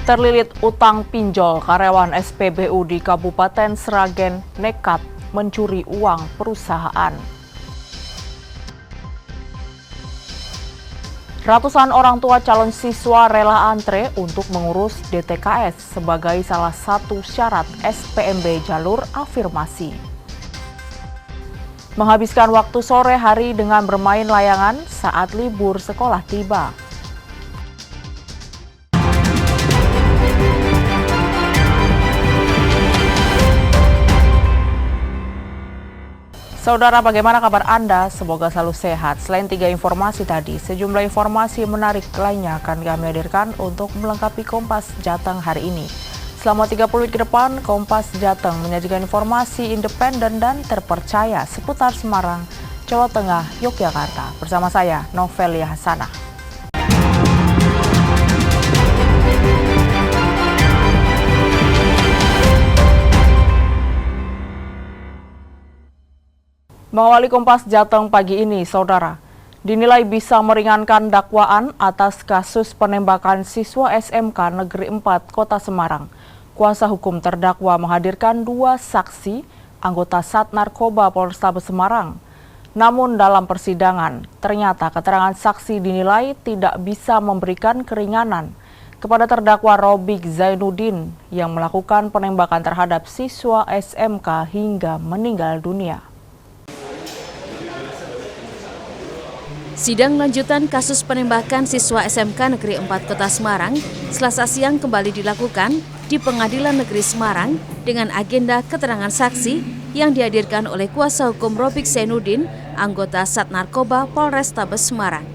Terlilit utang pinjol, karyawan SPBU di Kabupaten Sragen nekat mencuri uang perusahaan. Ratusan orang tua calon siswa rela antre untuk mengurus DTKS sebagai salah satu syarat SPMB jalur afirmasi. Menghabiskan waktu sore hari dengan bermain layangan saat libur sekolah tiba. Saudara, bagaimana kabar Anda? Semoga selalu sehat. Selain 3 informasi tadi, sejumlah informasi menarik lainnya akan kami hadirkan untuk melengkapi Kompas Jateng hari ini. Selama 30 menit ke depan, Kompas Jateng menyajikan informasi independen dan terpercaya seputar Semarang, Jawa Tengah, Yogyakarta. Bersama saya, Novelia Hasanah. Mengawali Kompas Jateng pagi ini, Saudara, dinilai bisa meringankan dakwaan atas kasus penembakan siswa SMK Negeri 4 Kota Semarang. Kuasa hukum terdakwa menghadirkan 2 saksi anggota Sat Narkoba Polrestabes Semarang. Namun dalam persidangan, ternyata keterangan saksi dinilai tidak bisa memberikan keringanan kepada terdakwa Robik Zainuddin yang melakukan penembakan terhadap siswa SMK hingga meninggal dunia. Sidang lanjutan kasus penembakan siswa SMK Negeri 4 Kota Semarang Selasa siang kembali dilakukan di Pengadilan Negeri Semarang dengan agenda keterangan saksi yang dihadirkan oleh kuasa hukum Robik Zainuddin, anggota Sat Narkoba Polrestabes Semarang.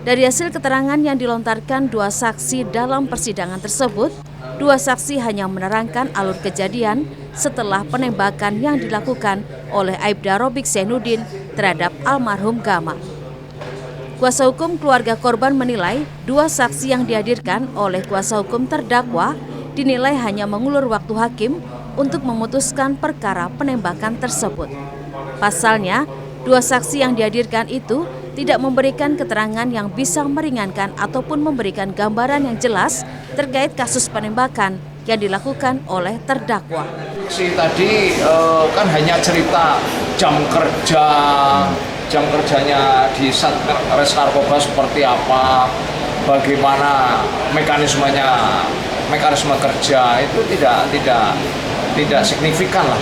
Dari hasil keterangan yang dilontarkan 2 saksi dalam persidangan tersebut, 2 saksi hanya menerangkan alur kejadian setelah penembakan yang dilakukan oleh Aibda Robik Zainuddin terhadap almarhum Gama. Kuasa hukum keluarga korban menilai 2 saksi yang dihadirkan oleh kuasa hukum terdakwa dinilai hanya mengulur waktu hakim untuk memutuskan perkara penembakan tersebut. Pasalnya, 2 saksi yang dihadirkan itu tidak memberikan keterangan yang bisa meringankan ataupun memberikan gambaran yang jelas terkait kasus penembakan yang dilakukan oleh terdakwa. Tadi kan hanya cerita jam kerjanya di Satres Narkoba seperti apa, bagaimana mekanisme kerja itu tidak signifikan lah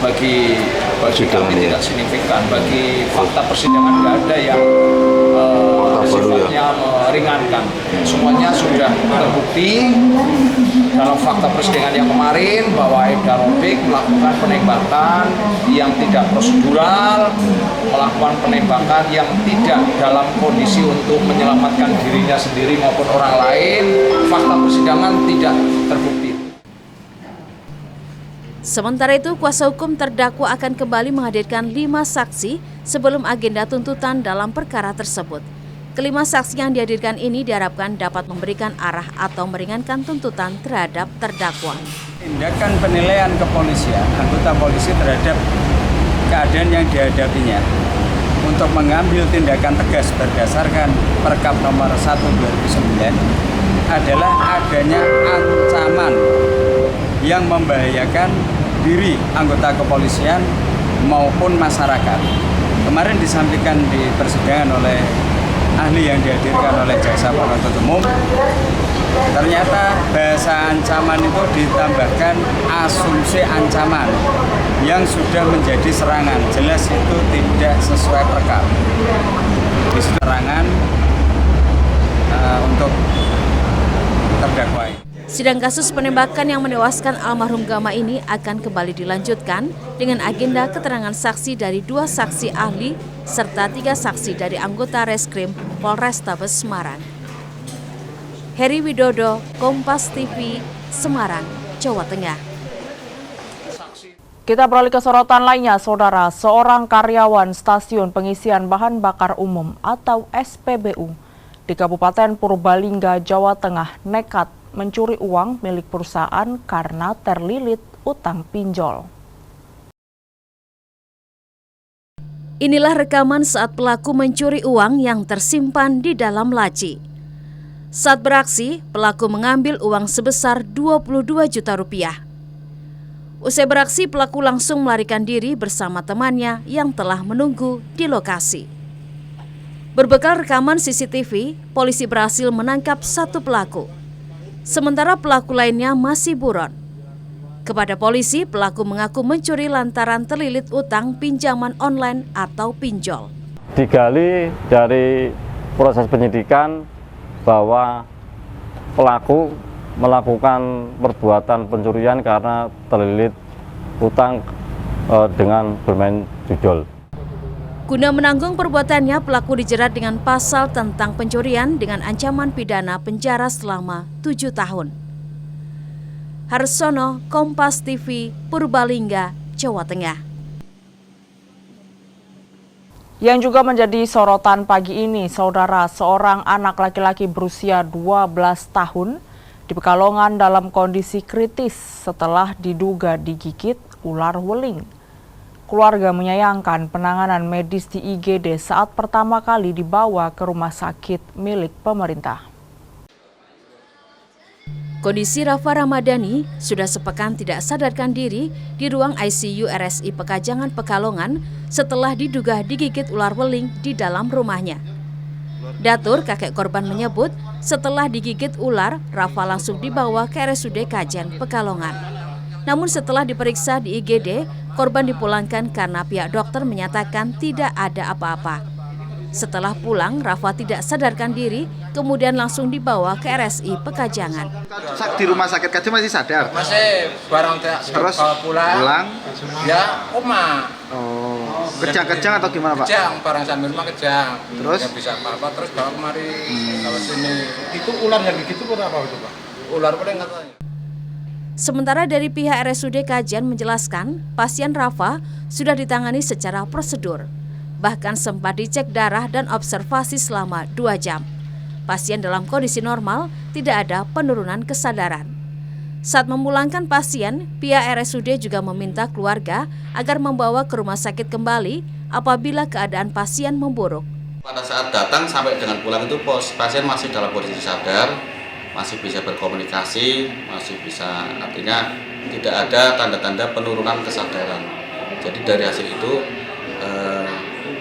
bagi kami, tidak signifikan bagi fakta persidangan. Tidak ada yang sifatnya meringankan. Semuanya sudah terbukti dalam fakta persidangan yang kemarin bahwa Aibda Robik melakukan penembakan yang tidak prosedural, melakukan penembakan yang tidak dalam kondisi untuk menyelamatkan dirinya sendiri maupun orang lain. Fakta persidangan tidak terbukti. Sementara itu, kuasa hukum terdakwa akan kembali menghadirkan 5 saksi sebelum agenda tuntutan dalam perkara tersebut. Kelima saksi yang dihadirkan ini diharapkan dapat memberikan arah atau meringankan tuntutan terhadap terdakwa. Tindakan penilaian kepolisian, anggota polisi terhadap keadaan yang dihadapinya untuk mengambil tindakan tegas berdasarkan Perkap nomor 1/2009 adalah adanya ancaman yang membahayakan diri anggota kepolisian maupun masyarakat. Kemarin disampaikan di persidangan oleh ahli yang dihadirkan oleh jaksa penuntut umum, ternyata bahasa ancaman itu ditambahkan asumsi ancaman yang sudah menjadi serangan. Jelas itu tidak sesuai perkap. Di serangan untuk terdakwa. Sidang kasus penembakan yang menewaskan almarhum Gama ini akan kembali dilanjutkan dengan agenda keterangan saksi dari 2 saksi ahli serta 3 saksi dari anggota Reskrim Polrestabes Semarang. Heri Widodo, Kompas TV, Semarang, Jawa Tengah. Kita beralih ke sorotan lainnya, Saudara. Seorang karyawan stasiun pengisian bahan bakar umum atau SPBU di Kabupaten Purbalingga, Jawa Tengah nekat mencuri uang milik perusahaan karena terlilit utang pinjol. Inilah rekaman saat pelaku mencuri uang yang tersimpan di dalam laci. Saat beraksi, pelaku mengambil uang sebesar 22 juta rupiah. Usai beraksi, pelaku langsung melarikan diri bersama temannya yang telah menunggu di lokasi. Berbekal rekaman CCTV, polisi berhasil menangkap satu pelaku. Sementara pelaku lainnya masih buron. Kepada polisi, pelaku mengaku mencuri lantaran terlilit utang pinjaman online atau pinjol. Digali dari proses penyidikan bahwa pelaku melakukan perbuatan pencurian karena terlilit utang dengan bermain judi. Guna menanggung perbuatannya, pelaku dijerat dengan pasal tentang pencurian dengan ancaman pidana penjara selama 7 tahun. Harsono, Kompas TV, Purbalingga, Jawa Tengah. Yang juga menjadi sorotan pagi ini, saudara, seorang anak laki-laki berusia 12 tahun di Pekalongan dalam kondisi kritis setelah diduga digigit ular weling. Keluarga menyayangkan penanganan medis di IGD saat pertama kali dibawa ke rumah sakit milik pemerintah. Kondisi Rafa Ramadhani sudah sepekan tidak sadarkan diri di ruang ICU RSI Pekajangan Pekalongan setelah diduga digigit ular weling di dalam rumahnya. Datur, kakek korban, menyebut setelah digigit ular, Rafa langsung dibawa ke RSUD Kajen Pekalongan. Namun setelah diperiksa di IGD, korban dipulangkan karena pihak dokter menyatakan tidak ada apa-apa. Setelah pulang, Rafa tidak sadarkan diri, kemudian langsung dibawa ke RSI Pekajangan. Di rumah sakit Kajen masih sadar? Masih barang Terus pulang ya koma. Oh, kejang-kejang atau gimana, Pak? Kejang, barang sambil rumah kejang. Terus? Ya bisa apa-apa, terus bawa kemari, bawa sini. Itu ular yang begitu apa itu, Pak? Ular paling katanya. Sementara dari pihak RSUD Kajen menjelaskan, pasien Rafa sudah ditangani secara prosedur. Bahkan sempat dicek darah dan observasi selama 2 jam. Pasien dalam kondisi normal, tidak ada penurunan kesadaran. Saat memulangkan pasien, pihak RSUD juga meminta keluarga agar membawa ke rumah sakit kembali apabila keadaan pasien memburuk. Pada saat datang sampai dengan pulang itu pasien masih dalam kondisi sadar, masih bisa berkomunikasi, masih bisa, artinya tidak ada tanda-tanda penurunan kesadaran. Jadi dari hasil itu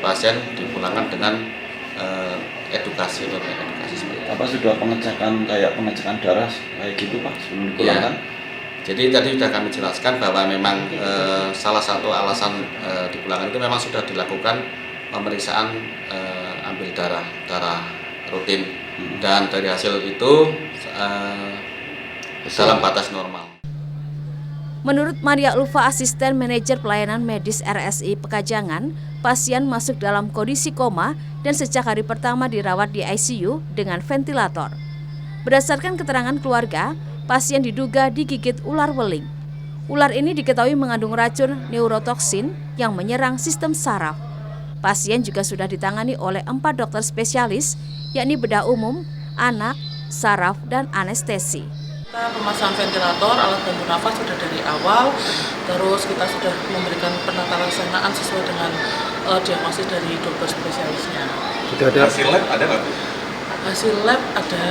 pasien dipulangkan dengan edukasi seperti itu. Apa sudah pengecekan kayak pengecekan darah kayak gitu, Pak, sebelum dipulangkan? Ya. Jadi tadi sudah kami jelaskan bahwa memang salah satu alasan dipulangkan itu memang sudah dilakukan pemeriksaan ambil darah rutin, dan dari hasil itu dalam batas normal. Menurut Maria Ulfa, asisten manajer pelayanan medis RSI Pekajangan, pasien masuk dalam kondisi koma dan sejak hari pertama dirawat di ICU dengan ventilator. Berdasarkan keterangan keluarga, pasien diduga digigit ular weling. Ular ini diketahui mengandung racun neurotoksin yang menyerang sistem saraf. Pasien juga sudah ditangani oleh 4 dokter spesialis, yakni bedah umum, anak, saraf, dan anestesi. Kita pemasangan ventilator, alat bantu nafas sudah dari awal, terus kita sudah memberikan penata laksanaan sesuai dengan diagnosis dari dokter spesialisnya. Hasil lab ada nggak, Bu? Hasil lab ada,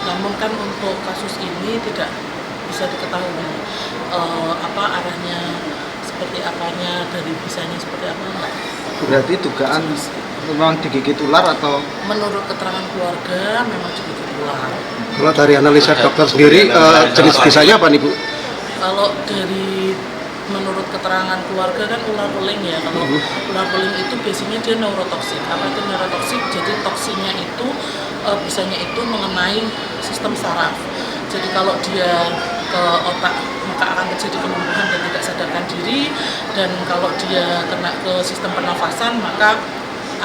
namun kan untuk kasus ini tidak bisa diketahui arahnya seperti apanya, dari bisanya seperti apa enggak. Berarti dugaan memang digigit ular atau? Menurut keterangan keluarga memang digigit ular. Kalau dari analisa dokter sendiri, jenis bisanya apa nih, Bu? Kalau dari menurut keterangan keluarga kan ular weling ya. Kalau ular weling itu biasanya dia neurotoksik. Apa itu neurotoksik? Jadi toksinya itu bisanya itu mengenai sistem saraf. Jadi kalau dia ke otak maka akan terjadi kelumpuhan dan tidak sadarkan diri, dan kalau dia kena ke sistem pernafasan maka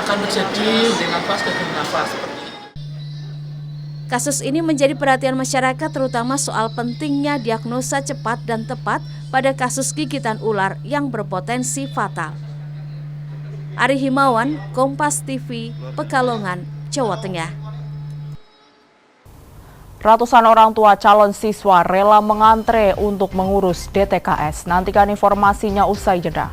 akan terjadi henti nafas, gagal nafas. Kasus ini menjadi perhatian masyarakat terutama soal pentingnya diagnosa cepat dan tepat pada kasus gigitan ular yang berpotensi fatal. Ari Himawan, Kompas TV, Pekalongan, Jawa Tengah. Ratusan orang tua calon siswa rela mengantre untuk mengurus DTKS. Nantikan informasinya usai jeda.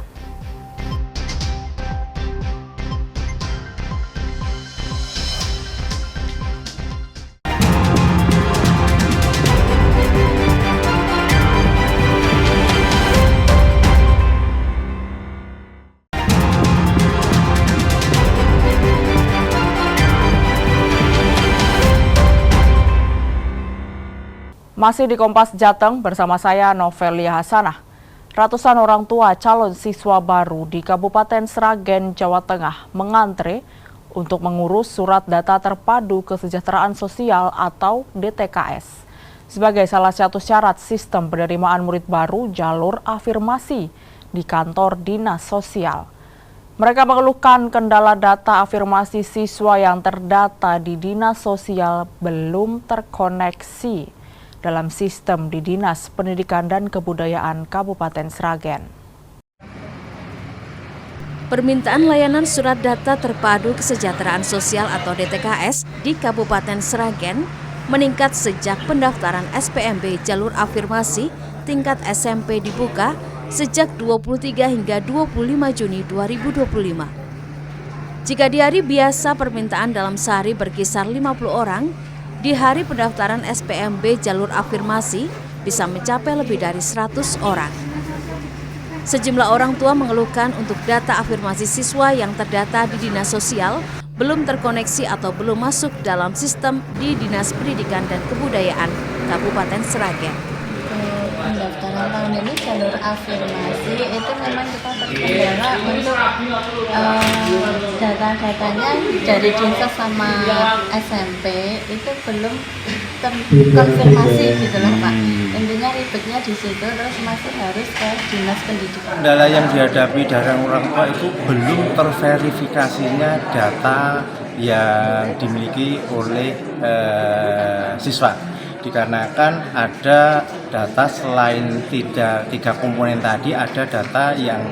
Masih di Kompas Jateng bersama saya Novelia Hasanah. Ratusan orang tua calon siswa baru di Kabupaten Sragen, Jawa Tengah mengantre untuk mengurus surat data terpadu kesejahteraan sosial atau DTKS. Sebagai salah satu syarat sistem penerimaan murid baru jalur afirmasi di kantor dinas sosial. Mereka mengeluhkan kendala data afirmasi siswa yang terdata di dinas sosial belum terkoneksi dalam sistem di Dinas Pendidikan dan Kebudayaan Kabupaten Sragen. Permintaan layanan surat data terpadu kesejahteraan sosial atau DTKS di Kabupaten Sragen meningkat sejak pendaftaran SPMB jalur afirmasi tingkat SMP dibuka sejak 23 hingga 25 Juni 2025. Jika di hari biasa permintaan dalam sehari berkisar 50 orang, di hari pendaftaran SPMB jalur afirmasi bisa mencapai lebih dari 100 orang. Sejumlah orang tua mengeluhkan untuk data afirmasi siswa yang terdata di Dinas Sosial belum terkoneksi atau belum masuk dalam sistem di Dinas Pendidikan dan Kebudayaan Kabupaten Sragen. Pendaftaran tahun ini jalur afirmasi itu memang kita terkendala untuk data-datanya dari Dinsos sama SMP itu belum terkonfirmasi gitu lah Pak. Intinya ribetnya di situ, terus masih harus ke Dinas Pendidikan. Kendala yang dihadapi dari orang tua itu belum terverifikasinya data yang dimiliki oleh siswa. Dikarenakan ada data selain tiga komponen tadi, ada data yang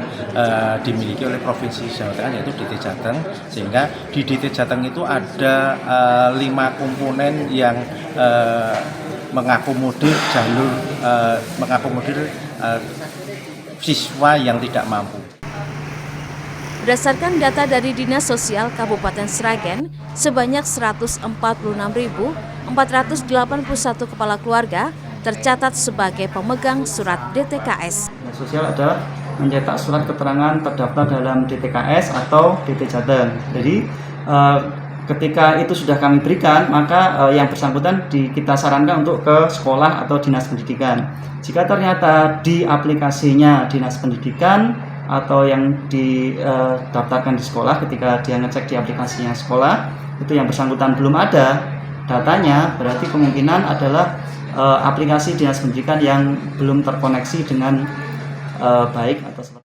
dimiliki oleh Provinsi Jawa Tengah yaitu DT Jateng, sehingga di DT Jateng itu ada 5 komponen yang mengakomodir jalur siswa yang tidak mampu. Berdasarkan data dari Dinas Sosial Kabupaten Sragen, sebanyak 146.481 kepala keluarga tercatat sebagai pemegang surat DTKS. Dinas Sosial adalah mencetak surat keterangan terdaftar dalam DTKS atau DT Jateng. Jadi ketika itu sudah kami berikan, maka yang bersangkutan kita sarankan untuk ke sekolah atau dinas pendidikan. Jika ternyata di aplikasinya dinas pendidikan atau yang didaftarkan di sekolah, ketika dia ngecek di aplikasinya sekolah, itu yang bersangkutan belum ada datanya, berarti kemungkinan adalah aplikasi dinas pendidikan yang belum terkoneksi dengan baik atau seperti.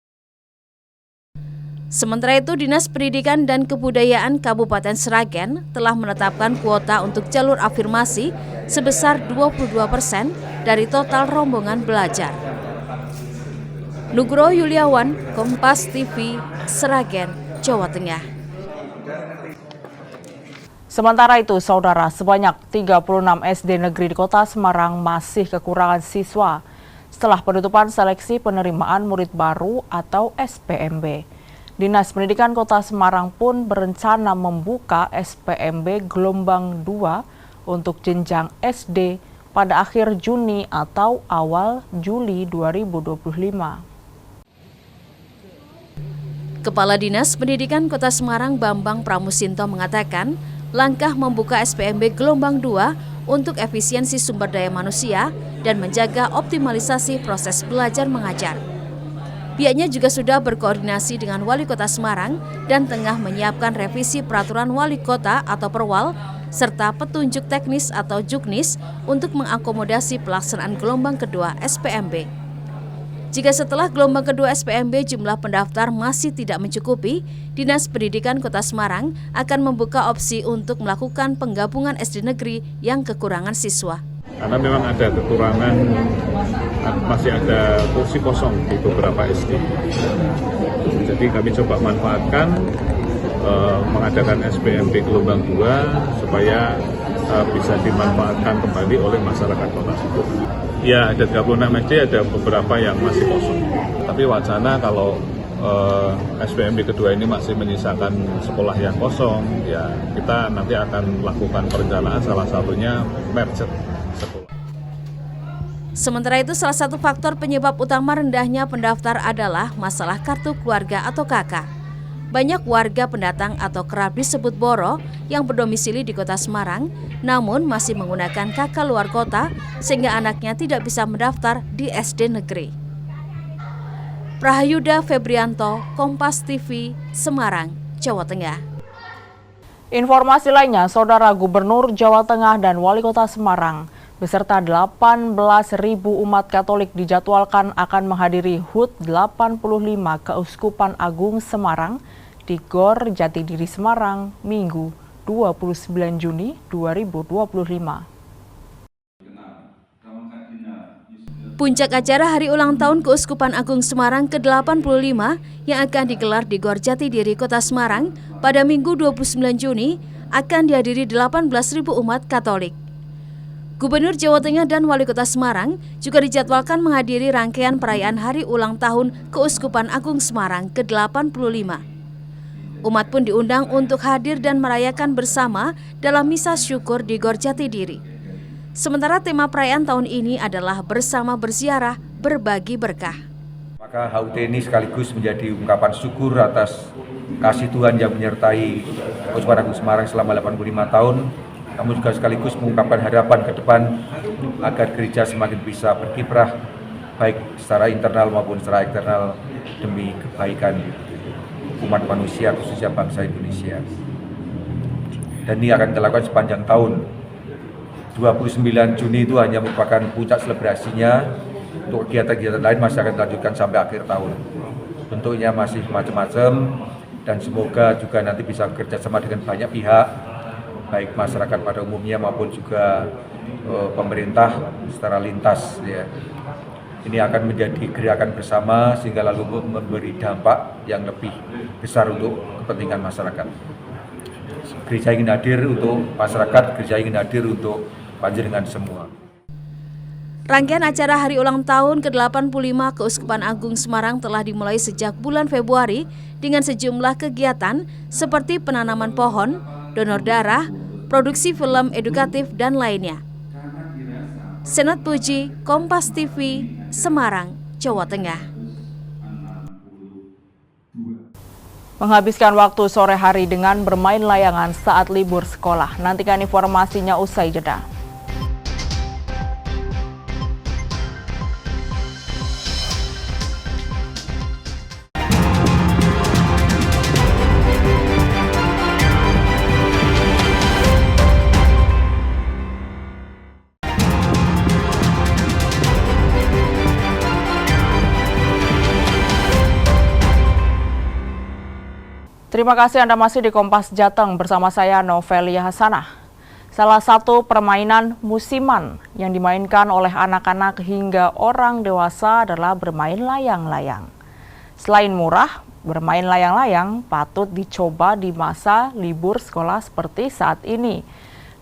Sementara itu, Dinas Pendidikan dan Kebudayaan Kabupaten Sragen telah menetapkan kuota untuk jalur afirmasi sebesar 22% dari total rombongan belajar. Nugroho Yuliawan, Kompas TV, Sragen, Jawa Tengah. Sementara itu, saudara, sebanyak 36 SD negeri di Kota Semarang masih kekurangan siswa setelah penutupan seleksi penerimaan murid baru atau SPMB. Dinas Pendidikan Kota Semarang pun berencana membuka SPMB gelombang 2 untuk jenjang SD pada akhir Juni atau awal Juli 2025. Kepala Dinas Pendidikan Kota Semarang Bambang Pramusinto mengatakan, langkah membuka SPMB gelombang 2 untuk efisiensi sumber daya manusia dan menjaga optimalisasi proses belajar mengajar. Pihaknya juga sudah berkoordinasi dengan Wali Kota Semarang dan tengah menyiapkan revisi Peraturan Wali Kota atau Perwal serta petunjuk teknis atau Juknis untuk mengakomodasi pelaksanaan gelombang kedua SPMB. Jika setelah gelombang kedua SPMB jumlah pendaftar masih tidak mencukupi, Dinas Pendidikan Kota Semarang akan membuka opsi untuk melakukan penggabungan SD negeri yang kekurangan siswa. Karena memang ada kekurangan, masih ada kursi kosong di beberapa SD. Jadi kami coba manfaatkan mengadakan SPMB gelombang 2 supaya bisa dimanfaatkan kembali oleh masyarakat kota. Ya, ada 36 SD, ada beberapa yang masih kosong. Tapi wacana kalau SPMB kedua ini masih menyisakan sekolah yang kosong, ya kita nanti akan lakukan perencanaan, salah satunya merger sekolah. Sementara itu, salah satu faktor penyebab utama rendahnya pendaftar adalah masalah kartu keluarga atau KK. Banyak warga pendatang atau kerap disebut boro yang berdomisili di Kota Semarang, namun masih menggunakan KK luar kota sehingga anaknya tidak bisa mendaftar di SD negeri. Prahayuda Febrianto, Kompas TV, Semarang, Jawa Tengah. Informasi lainnya, Saudara Gubernur Jawa Tengah dan Wali Kota Semarang beserta 18.000 umat Katolik dijadwalkan akan menghadiri HUT 85 Keuskupan Agung Semarang di GOR Jatidiri Semarang, Minggu 29 Juni 2025. Puncak acara Hari Ulang Tahun Keuskupan Agung Semarang ke-85 yang akan digelar di GOR Jatidiri, Kota Semarang pada Minggu 29 Juni akan dihadiri 18.000 umat Katolik. Gubernur Jawa Tengah dan Wali Kota Semarang juga dijadwalkan menghadiri rangkaian perayaan Hari Ulang Tahun Keuskupan Agung Semarang ke-85. Umat pun diundang untuk hadir dan merayakan bersama dalam misa syukur di GOR Jatidiri. Sementara tema perayaan tahun ini adalah bersama berziarah, berbagi berkah. Maka HUT ini sekaligus menjadi ungkapan syukur atas kasih Tuhan yang menyertai Keuskupan Agung Semarang selama 85 tahun. Namun juga sekaligus mengungkapkan harapan ke depan agar gereja semakin bisa berkiprah baik secara internal maupun secara eksternal demi kebaikan umat manusia, khususnya bangsa Indonesia. Dan ini akan dilakukan sepanjang tahun. 29 Juni itu hanya merupakan puncak selebrasinya. Untuk kegiatan-kegiatan lain masih akan dilanjutkan sampai akhir tahun. Bentuknya masih macam-macam dan semoga juga nanti bisa bekerja sama dengan banyak pihak, baik masyarakat pada umumnya maupun juga pemerintah secara lintas. Ya. Ini akan menjadi gerakan bersama sehingga lalu memberi dampak yang lebih besar untuk kepentingan masyarakat. Gereja ingin hadir untuk masyarakat, gereja ingin hadir untuk panjenengan semua. Rangkaian acara Hari Ulang Tahun ke-85 Keuskupan Agung Semarang telah dimulai sejak bulan Februari dengan sejumlah kegiatan seperti penanaman pohon, donor darah, produksi film edukatif, dan lainnya. Senat Puji, Kompas TV, Semarang, Jawa Tengah. Menghabiskan waktu sore hari dengan bermain layangan saat libur sekolah. Nantikan informasinya usai jeda. Terima kasih Anda masih di Kompas Jateng bersama saya Novelia Hasanah. Salah satu permainan musiman yang dimainkan oleh anak-anak hingga orang dewasa adalah bermain layang-layang. Selain murah, bermain layang-layang patut dicoba di masa libur sekolah seperti saat ini.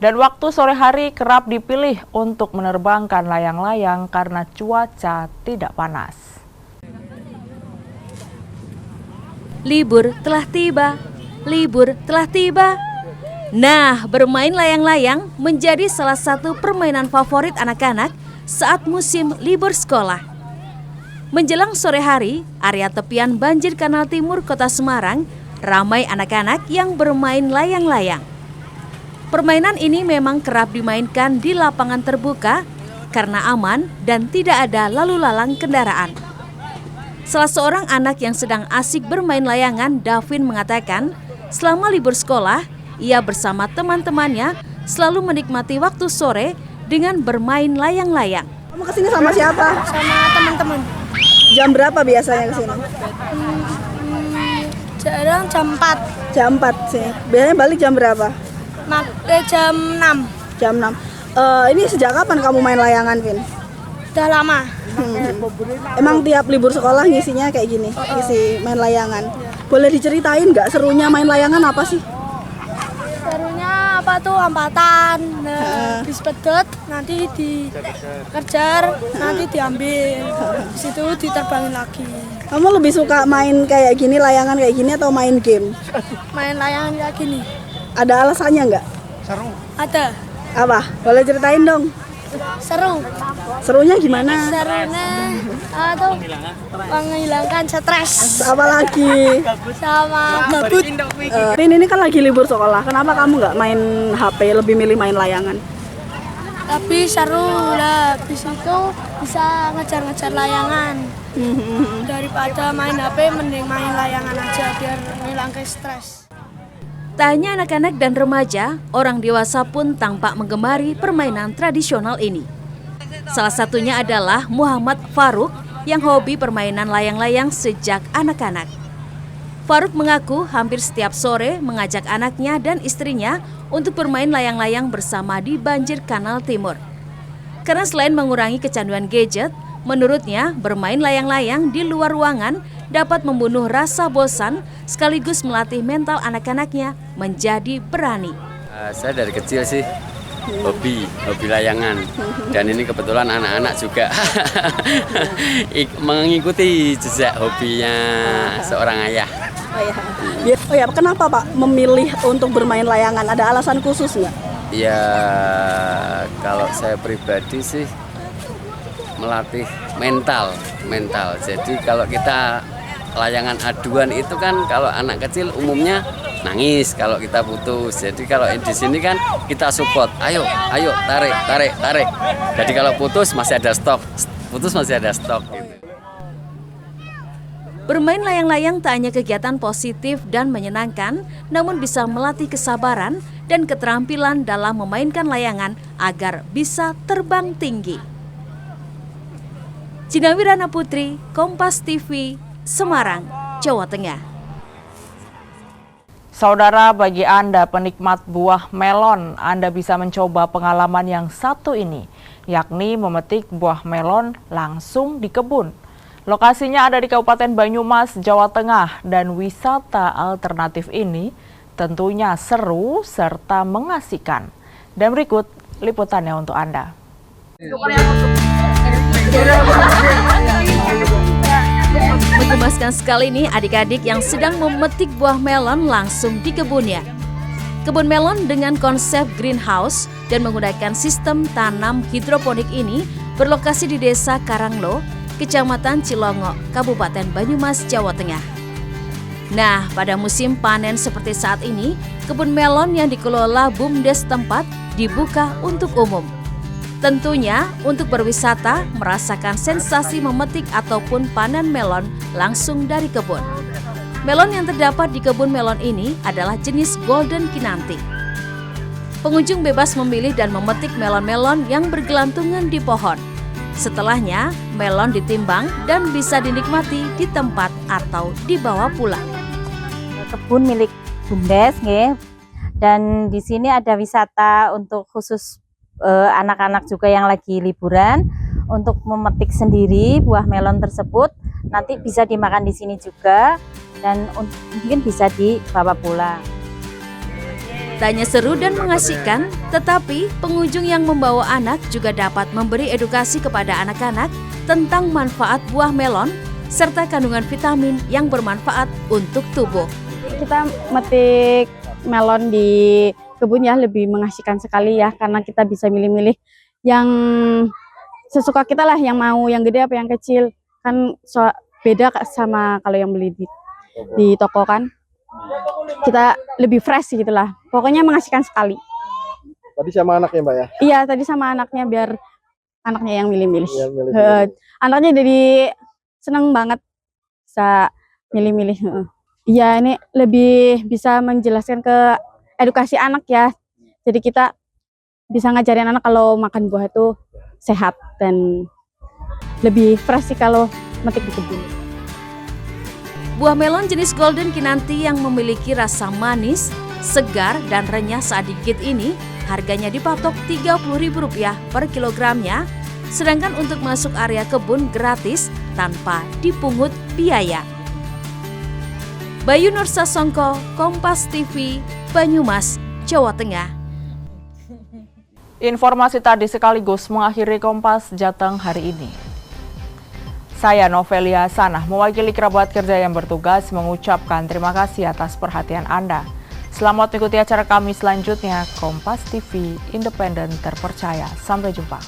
Dan waktu sore hari kerap dipilih untuk menerbangkan layang-layang karena cuaca tidak panas. Libur telah tiba, libur telah tiba. Nah, bermain layang-layang menjadi salah satu permainan favorit anak-anak saat musim libur sekolah. Menjelang sore hari, area tepian banjir Kanal Timur Kota Semarang ramai anak-anak yang bermain layang-layang. Permainan ini memang kerap dimainkan di lapangan terbuka karena aman dan tidak ada lalu lalang kendaraan. Salah seorang anak yang sedang asik bermain layangan, Davin, mengatakan selama libur sekolah, ia bersama teman-temannya selalu menikmati waktu sore dengan bermain layang-layang. Kamu kesini sama siapa? Sama teman-teman. Jam berapa biasanya kesini? Jarang jam 4. Jam 4 sih. Biasanya balik jam berapa? Jam 6. Jam 6. Ini sejak kapan kamu main layangan, Vin? Udah lama. Emang tiap libur sekolah ngisinya kayak gini, ngisi main layangan. Boleh diceritain nggak serunya main layangan apa sih? Serunya apa tuh, ampatan, dispedot, nanti dikejar, nanti diambil, di situ diterbangin lagi. Kamu lebih suka main kayak gini, layangan kayak gini atau main game? Main layangan kayak gini. Ada alasannya nggak? Seru. Ada. Apa? Boleh ceritain dong. Seru. Serunya gimana? Serunya tuh menghilangkan stres. Apalagi Sama gabut. ini kan lagi libur sekolah. Kenapa kamu nggak main HP, lebih milih main layangan? Tapi seru lah, habis itu bisa ngejar-ngejar layangan. Daripada main HP, mending main layangan aja biar ngilangin stres. Tak hanya anak-anak dan remaja, orang dewasa pun tampak menggemari permainan tradisional ini. Salah satunya adalah Muhammad Faruk yang hobi permainan layang-layang sejak anak-anak. Faruk mengaku hampir setiap sore mengajak anaknya dan istrinya untuk bermain layang-layang bersama di Banjir Kanal Timur. Karena selain mengurangi kecanduan gadget, menurutnya bermain layang-layang di luar ruangan dapat membunuh rasa bosan sekaligus melatih mental anak-anaknya menjadi berani. Saya dari kecil sih hobi layangan, dan ini kebetulan anak-anak juga mengikuti jejak hobinya seorang ayah. Oh ya, kenapa Pak memilih untuk bermain layangan? Ada alasan khusus nggak? Ya, kalau saya pribadi sih melatih mental. Jadi kalau kita layangan aduan itu kan kalau anak kecil umumnya nangis kalau kita putus. Jadi kalau di sini kan kita support, ayo tarik. Jadi kalau putus masih ada stok. Gitu. Bermain layang-layang tak hanya kegiatan positif dan menyenangkan, namun bisa melatih kesabaran dan keterampilan dalam memainkan layangan agar bisa terbang tinggi. Cina Wirana Putri, Kompas TV, Semarang, Jawa Tengah. Saudara, bagi Anda penikmat buah melon, Anda bisa mencoba pengalaman yang satu ini, yakni memetik buah melon langsung di kebun. Lokasinya ada di Kabupaten Banyumas, Jawa Tengah, dan wisata alternatif ini tentunya seru serta mengasihkan. Dan berikut liputannya untuk Anda. Menggemaskan sekali nih adik-adik yang sedang memetik buah melon langsung di kebunnya. Kebun melon dengan konsep greenhouse dan menggunakan sistem tanam hidroponik ini berlokasi di Desa Karanglo, Kecamatan Cilongo, Kabupaten Banyumas, Jawa Tengah. Nah, pada musim panen seperti saat ini, kebun melon yang dikelola BUMDes tempat dibuka untuk umum. Tentunya untuk berwisata, merasakan sensasi memetik ataupun panen melon langsung dari kebun. Melon yang terdapat di kebun melon ini adalah jenis Golden Kinanti. Pengunjung bebas memilih dan memetik melon-melon yang bergelantungan di pohon. Setelahnya, melon ditimbang dan bisa dinikmati di tempat atau dibawa pulang. Kebun milik BUMDes, dan di sini ada wisata untuk khusus anak-anak juga yang lagi liburan untuk memetik sendiri buah melon tersebut. Nanti bisa dimakan di sini juga dan mungkin bisa dibawa pulang. Tanya seru dan mengasihkan, tetapi pengunjung yang membawa anak juga dapat memberi edukasi kepada anak-anak tentang manfaat buah melon serta kandungan vitamin yang bermanfaat untuk tubuh. Kita metik melon di kebun ya lebih mengasihkan sekali ya, karena kita bisa milih-milih yang sesuka kita lah, yang mau yang gede apa yang kecil, kan beda sama kalau yang beli di toko kan. Kita lebih fresh gitu lah, pokoknya mengasihkan sekali. Tadi sama anaknya Mbak ya? Iya, tadi sama anaknya, biar anaknya yang milih-milih. Anaknya jadi seneng banget bisa milih-milih. Iya, ini lebih bisa menjelaskan ke edukasi anak ya. Jadi kita bisa ngajarin anak kalau makan buah itu sehat dan lebih fresh sih kalau metik di kebun. Buah melon jenis Golden Kinanti yang memiliki rasa manis, segar, dan renyah saat digigit ini harganya dipatok Rp30.000 per kilogramnya, sedangkan untuk masuk area kebun gratis tanpa dipungut biaya. Bayu Nur Sasongko, Kompas TV, Banyumas, Jawa Tengah. Informasi tadi sekaligus mengakhiri Kompas Jateng hari ini. Saya Novelia Sanah, mewakili kerabat kerja yang bertugas mengucapkan terima kasih atas perhatian Anda. Selamat mengikuti acara kami selanjutnya, Kompas TV, independen terpercaya. Sampai jumpa.